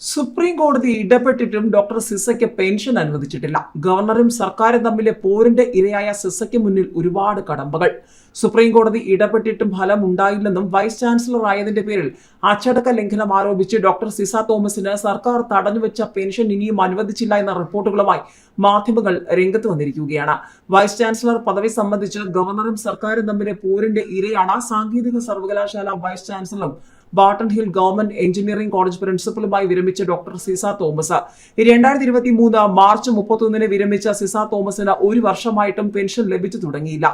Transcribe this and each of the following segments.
Supreme കോടതി ഇടപെട്ടിട്ടും doctor സിസയ്ക്ക് pension അനുവദിച്ചിട്ടില്ല. ഗവർണറും സർക്കാരും തമ്മിലെ പോരിന്റെ ഇരയായ സിസയ്ക്ക് മുന്നിൽ ഒരുപാട് കടമ്പകൾ. സുപ്രീം കോടതി ഇടപെട്ടിട്ടും ഫലം ഉണ്ടായില്ലെന്നും വൈസ് ചാൻസലർ ആയതിന്റെ പേരിൽ അച്ചടക്ക ലംഘനം ആരോപിച്ച് ഡോക്ടർ സിസ തോമസിന് സർക്കാർ തടഞ്ഞുവെച്ച പെൻഷൻ ഇനിയും അനുവദിച്ചില്ല എന്ന റിപ്പോർട്ടുകളുമായി മാധ്യമങ്ങൾ രംഗത്ത് വന്നിരിക്കുകയാണ്. വൈസ് ചാൻസലർ പദവി സംബന്ധിച്ച് ഗവർണറും സർക്കാരും തമ്മിലെ പോരിന്റെ ഇരയാണ് സാങ്കേതിക സർവകലാശാല വൈസ് ചാൻസലറും Barton Hill government engineering college പ്രിൻസിപ്പലുമായി വിരമിച്ച ഡോക്ടർ സിസ തോമസ്. 2023 മാർച്ച് 31 വിരമിച്ച സിസ തോമസിന് ഒരു വർഷമായിട്ടും പെൻഷൻ ലഭിച്ചു തുടങ്ങിയില്ല.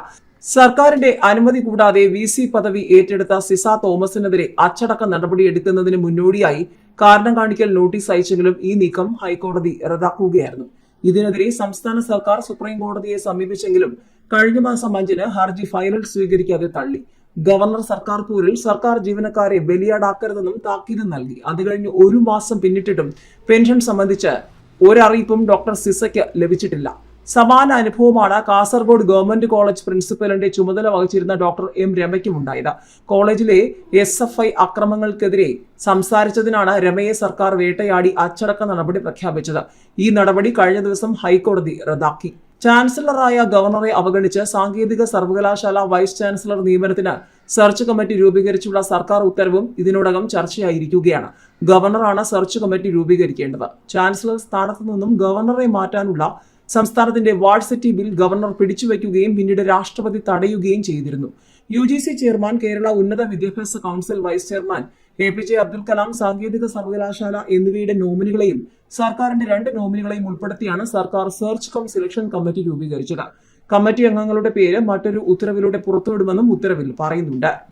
സർക്കാരിന്റെ അനുമതി കൂടാതെ VC പദവി ഏറ്റെടുത്ത സിസ തോമസിനെതിരെ അച്ചടക്ക നടപടിയെടുക്കുന്നതിന് മുന്നോടിയായി കാരണം കാണിക്കൽ നോട്ടീസ് അയച്ചെങ്കിലും ഈ നീക്കം ഹൈക്കോടതി റദ്ദാക്കുകയായിരുന്നു. ഇതിനെതിരെ സംസ്ഥാന സർക്കാർ സുപ്രീം കോടതിയെ സമീപിച്ചെങ്കിലും കഴിഞ്ഞ മാസം 5 ഹർജി ഫയലിൽ സ്വീകരിക്കാതെ തള്ളി. ഗവർണർ സർക്കാർ പോരിൽ സർക്കാർ ജീവനക്കാരെ ബലിയാടാക്കരുതെന്നും താക്കീത് നൽകി. അത് കഴിഞ്ഞ് ഒരു മാസം പിന്നിട്ടിട്ടും പെൻഷൻ സംബന്ധിച്ച് ഒരറിയിപ്പും ഡോക്ടർ സിസയ്ക്ക് ലഭിച്ചിട്ടില്ല. സമാന അനുഭവമാണ് കാസർഗോഡ് ഗവൺമെന്റ് കോളേജ് പ്രിൻസിപ്പലിന്റെ ചുമതല വഹിച്ചിരുന്ന ഡോക്ടർ M രമയ്ക്കും ഉണ്ടായത്. കോളേജിലെ SFI അക്രമങ്ങൾക്കെതിരെ സംസാരിച്ചതിനാണ് രമയെ സർക്കാർ വേട്ടയാടി അച്ചടക്ക നടപടി പ്രഖ്യാപിച്ചത്. ഈ നടപടി കഴിഞ്ഞ ദിവസം ഹൈക്കോടതി റദ്ദാക്കി. ചാൻസലറായ ഗവർണറെ അവഗണിച്ച് സാങ്കേതിക സർവകലാശാല വൈസ് ചാൻസലർ നിയമനത്തിന് സെർച്ച് കമ്മിറ്റി രൂപീകരിച്ചുള്ള സർക്കാർ ഉത്തരവും ഇതിനോടകം ചർച്ചയായിരിക്കുകയാണ്. ഗവർണറാണ് സെർച്ച് കമ്മിറ്റി രൂപീകരിക്കേണ്ടത്. ചാൻസലർ സ്ഥാനത്തു നിന്നും ഗവർണറെ മാറ്റാനുള്ള സംസ്ഥാനത്തിന്റെ വാഴ്സിറ്റി ബിൽ ഗവർണർ പിടിച്ചുവെക്കുകയും പിന്നീട് രാഷ്ട്രപതി തടയുകയും ചെയ്തിരുന്നു. UGC ചെയർമാൻ, കേരള ഉന്നത വിദ്യാഭ്യാസ council vice chairman APJ Abdul Kalam, സാങ്കേതിക സർവകലാശാല എന്നിവയുടെ നോമിനികളെയും സർക്കാരിന്റെ 2 നോമിനികളെയും ഉൾപ്പെടുത്തിയാണ് സർക്കാർ സെർച്ച് കം സെലക്ഷൻ കമ്മിറ്റി രൂപീകരിച്ചത്. കമ്മിറ്റി അംഗങ്ങളുടെ പേര് മറ്റൊരു ഉത്തരവിലൂടെ പുറത്തുവിടുമെന്നും ഉത്തരവിൽ പറയുന്നുണ്ട്.